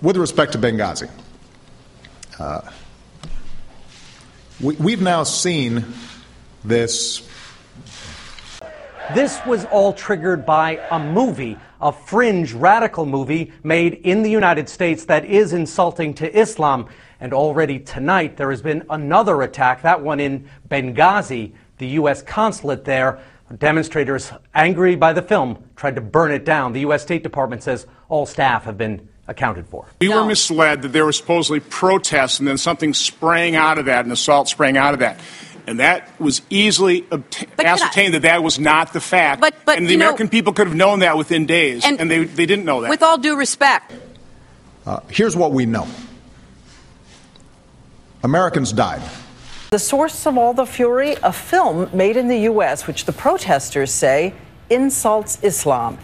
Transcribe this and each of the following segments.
With respect to Benghazi, we've now seen this. This was all triggered by a movie, a fringe radical movie made in the United States that is insulting to Islam. And already tonight there has been another attack, that one in Benghazi, the U.S. consulate there. Demonstrators, angry by the film, tried to burn it down. The U.S. State Department says all staff have been accounted for. We were misled that there were supposedly protests and then something sprang out of that, an assault sprang out of that. And that was easily ascertained that was not the fact. But and the American people could have known that within days, and they didn't know that. With all due respect. Here's what we know. Americans died. The source of all the fury, a film made in the U.S., which the protesters say insults Islam.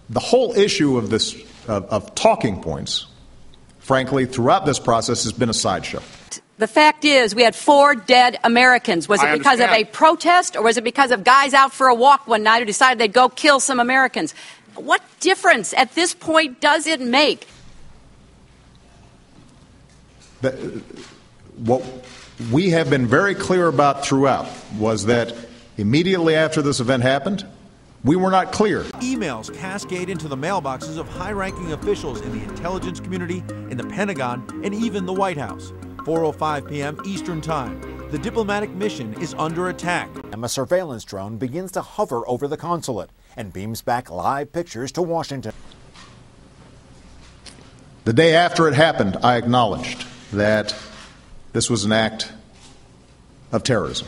The whole issue of this, of talking points, frankly, throughout this process has been a sideshow. The fact is, we had 4 dead Americans. Was it because of a protest, or was it because of guys out for a walk one night who decided they'd go kill some Americans? What difference at this point does it make? What we have been very clear about throughout was that immediately after this event happened, we were not clear. Emails cascade into the mailboxes of high-ranking officials in the intelligence community, in the Pentagon, and even the White House. 4:05 p.m. Eastern Time. The diplomatic mission is under attack. A surveillance drone begins to hover over the consulate and beams back live pictures to Washington. The day after it happened, I acknowledged that this was an act of terrorism.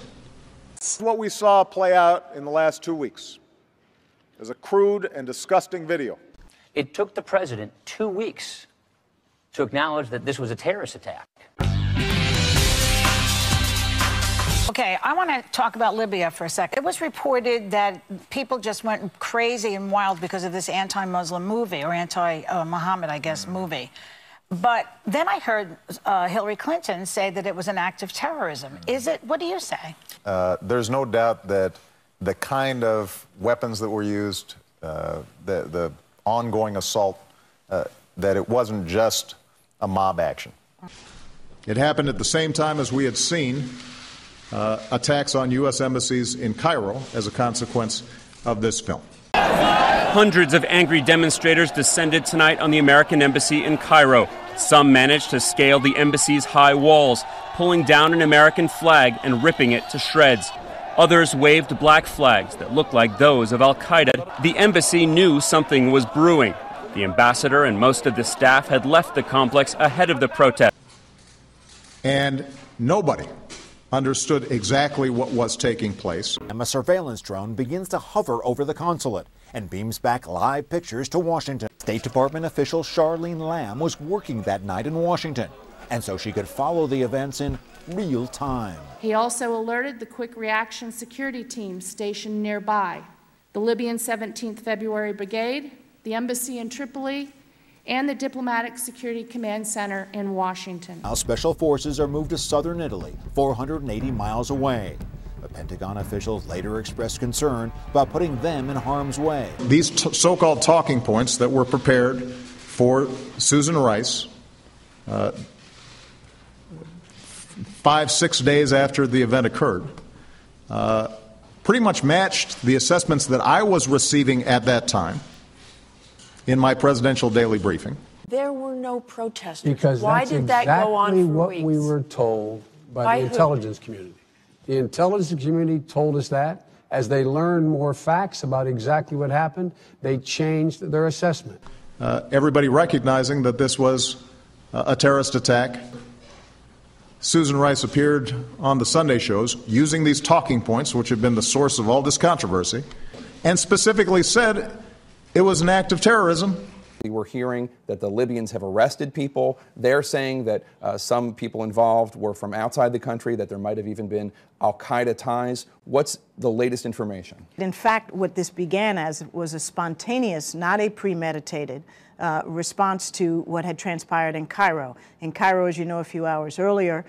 What we saw play out in the last 2 weeks is a crude and disgusting video. It took the president 2 weeks to acknowledge that this was a terrorist attack. Okay, I want to talk about Libya for a second. It was reported that people just went crazy and wild because of this anti-Muslim movie, or anti-Muhammad, I guess, movie. But then I heard Hillary Clinton say that it was an act of terrorism. Is it? What do you say? There's no doubt that the kind of weapons that were used, the ongoing assault, that it wasn't just a mob action. It happened at the same time as we had seen attacks on U.S. embassies in Cairo as a consequence of this film. Hundreds of angry demonstrators descended tonight on the American embassy in Cairo. Some managed to scale the embassy's high walls, pulling down an American flag and ripping it to shreds. Others waved black flags that looked like those of al-Qaeda. The embassy knew something was brewing. The ambassador and most of the staff had left the complex ahead of the protest. And nobody understood exactly what was taking place. A surveillance drone begins to hover over the consulate and beams back live pictures to Washington. State Department official Charlene Lamb was working that night in Washington, and so she could follow the events in real time. He also alerted the quick reaction security team stationed nearby, the Libyan 17th February Brigade, the embassy in Tripoli, and the Diplomatic Security Command Center in Washington. Now special forces are moved to southern Italy, 480 miles away. The Pentagon officials later expressed concern about putting them in harm's way. These so-called talking points that were prepared for Susan Rice 5-6 days after the event occurred pretty much matched the assessments that I was receiving at that time in my presidential daily briefing. There were no protesters. Because why that's did that go on exactly for what weeks? we were told by the intelligence community. The intelligence community told us that. As they learned more facts about exactly what happened, they changed their assessment. Everybody recognizing that this was a terrorist attack. Susan Rice appeared on the Sunday shows using these talking points, which have been the source of all this controversy, and specifically said it was an act of terrorism. We're hearing that the Libyans have arrested people. They're saying that some people involved were from outside the country, that there might have even been al-Qaeda ties. What's the latest information? In fact, what this began as was a spontaneous, not a premeditated, response to what had transpired in Cairo. In Cairo, as you know, a few hours earlier,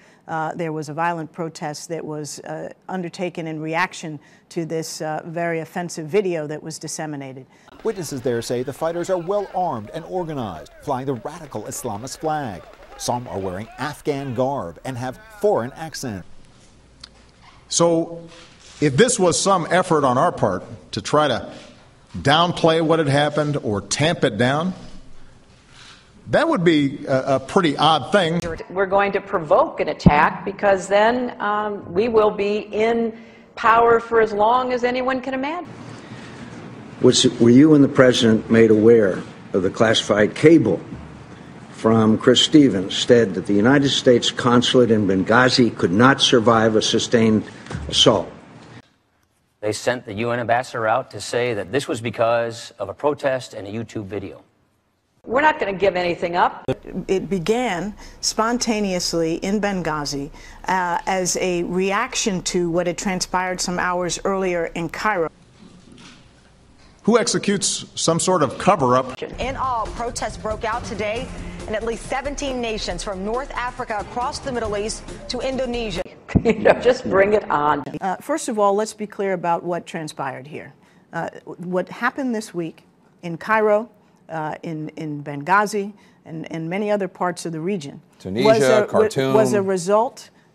there was a violent protest that was undertaken in reaction to this very offensive video that was disseminated. Witnesses there say the fighters are well armed and organized, flying the radical Islamist flag. Some are wearing Afghan garb and have foreign accents. So, if this was some effort on our part to try to downplay what had happened or tamp it down, that would be a pretty odd thing. We're going to provoke an attack because then we will be in power for as long as anyone can imagine. Were you and the president made aware of the classified cable from Chris Stevens said that the United States consulate in Benghazi could not survive a sustained assault? They sent the UN ambassador out to say that this was because of a protest and a YouTube video. We're not going to give anything up. It began spontaneously in Benghazi as a reaction to what had transpired some hours earlier in Cairo. Who executes some sort of cover-up? In all, protests broke out today in at least 17 nations from North Africa across the Middle East to Indonesia. Just bring it on. First of all, let's be clear about what transpired here. What happened this week in Cairo, in Benghazi, and many other parts of the region Tunisia, Khartoum, was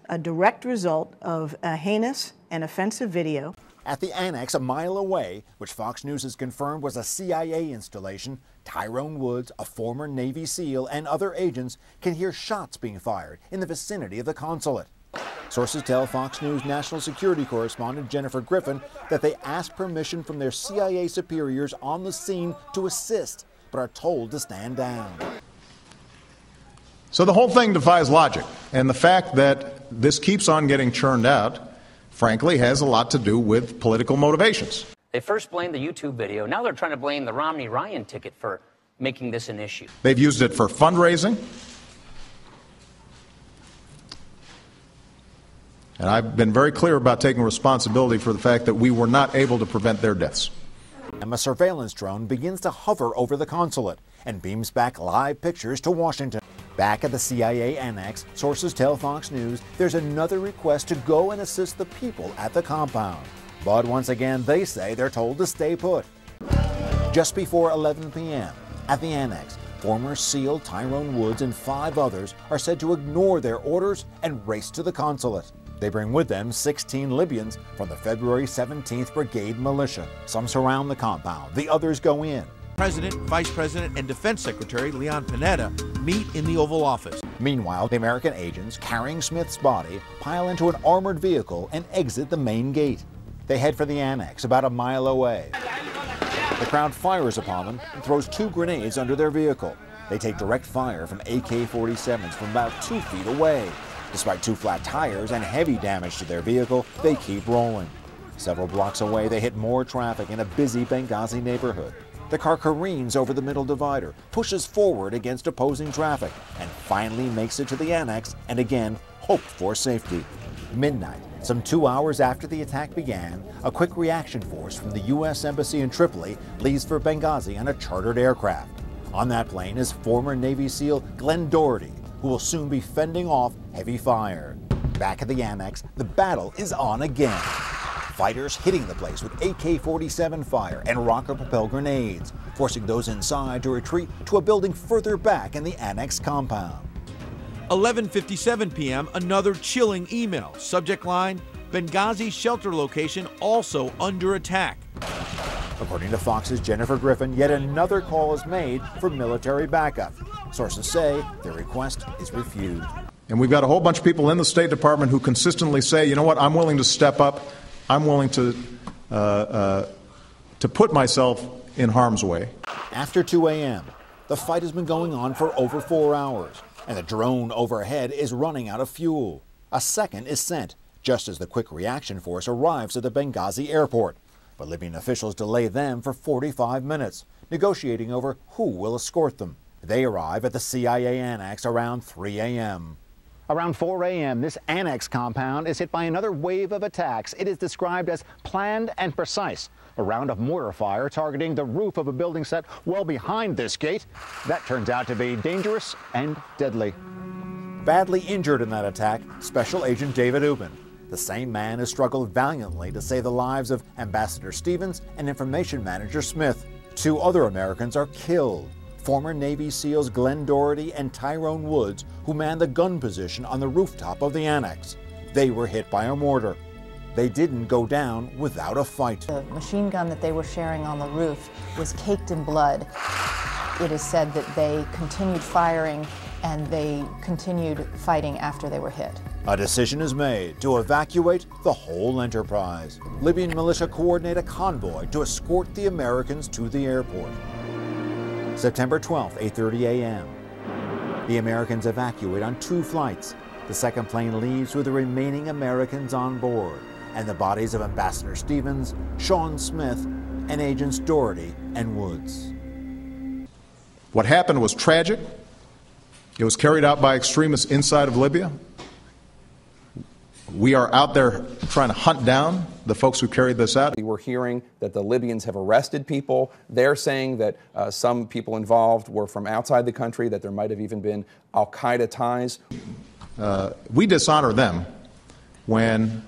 a direct result of a heinous and offensive video. At the annex a mile away, which Fox News has confirmed was a CIA installation, Tyrone Woods, a former Navy SEAL, and other agents can hear shots being fired in the vicinity of the consulate. Sources tell Fox News national security correspondent Jennifer Griffin that they asked permission from their CIA superiors on the scene to assist, but are told to stand down. So the whole thing defies logic, and the fact that this keeps on getting churned out, frankly, has a lot to do with political motivations. They first blamed the YouTube video. Now they're trying to blame the Romney-Ryan ticket for making this an issue. They've used it for fundraising. And I've been very clear about taking responsibility for the fact that we were not able to prevent their deaths. And a surveillance drone begins to hover over the consulate and beams back live pictures to Washington. Back at the CIA annex, sources tell Fox News there's another request to go and assist the people at the compound. But once again, they say they're told to stay put. Just before 11 p.m. at the annex, former SEAL Tyrone Woods and 5 others are said to ignore their orders and race to the consulate. They bring with them 16 Libyans from the February 17th Brigade militia. Some surround the compound, the others go in. President, Vice President, and Defense Secretary Leon Panetta meet in the Oval Office. Meanwhile, the American agents carrying Smith's body pile into an armored vehicle and exit the main gate. They head for the annex about a mile away. The crowd fires upon them and throws 2 grenades under their vehicle. They take direct fire from AK-47s from about 2 feet away. Despite 2 flat tires and heavy damage to their vehicle, they keep rolling. Several blocks away, they hit more traffic in a busy Benghazi neighborhood. The car careens over the middle divider, pushes forward against opposing traffic, and finally makes it to the annex and again hoped for safety. Midnight, some 2 hours after the attack began, a quick reaction force from the U.S. Embassy in Tripoli leaves for Benghazi on a chartered aircraft. On that plane is former Navy SEAL Glenn Doherty, who will soon be fending off heavy fire. Back at the annex, the battle is on again. Fighters hitting the place with AK-47 fire and rocket-propelled grenades, forcing those inside to retreat to a building further back in the annex compound. 11:57 p.m., another chilling email. Subject line, Benghazi shelter location also under attack. According to Fox's Jennifer Griffin, yet another call is made for military backup. Sources say their request is refused. And we've got a whole bunch of people in the State Department who consistently say, you know what, I'm willing to step up. I'm willing to put myself in harm's way. After 2 a.m., the fight has been going on for over 4 hours, and the drone overhead is running out of fuel. A second is sent, just as the quick reaction force arrives at the Benghazi airport. But Libyan officials delay them for 45 minutes, negotiating over who will escort them. They arrive at the CIA annex around 3 a.m. Around 4 a.m., this annex compound is hit by another wave of attacks. It is described as planned and precise. A round of mortar fire targeting the roof of a building set well behind this gate. That turns out to be dangerous and deadly. Badly injured in that attack, Special Agent David Ubben, the same man who struggled valiantly to save the lives of Ambassador Stevens and Information Manager Smith. 2 other Americans are killed. Former Navy SEALs Glenn Doherty and Tyrone Woods, who manned the gun position on the rooftop of the annex. They were hit by a mortar. They didn't go down without a fight. The machine gun that they were sharing on the roof was caked in blood. It is said that they continued firing and they continued fighting after they were hit. A decision is made to evacuate the whole enterprise. Libyan militia coordinate a convoy to escort the Americans to the airport. September 12th, 8:30 a.m. The Americans evacuate on 2 flights. The second plane leaves with the remaining Americans on board and the bodies of Ambassador Stevens, Sean Smith, and Agents Doherty and Woods. What happened was tragic. It was carried out by extremists inside of Libya. We are out there trying to hunt down the folks who carried this out. We're hearing that the Libyans have arrested people. They're saying that some people involved were from outside the country, that there might have even been al-Qaeda ties. We dishonor them when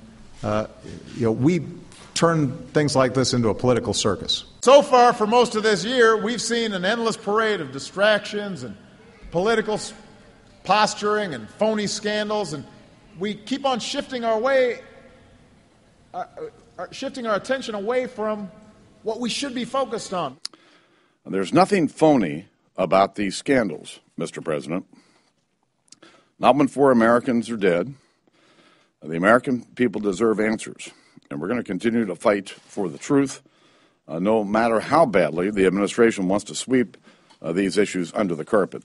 we turn things like this into a political circus. So far, for most of this year, we've seen an endless parade of distractions and political posturing and phony scandals, and we keep on shifting our attention away from what we should be focused on. There's nothing phony about these scandals, Mr. President. Not when 4 Americans are dead. The American people deserve answers, and we're going to continue to fight for the truth, no matter how badly the administration wants to sweep these issues under the carpet.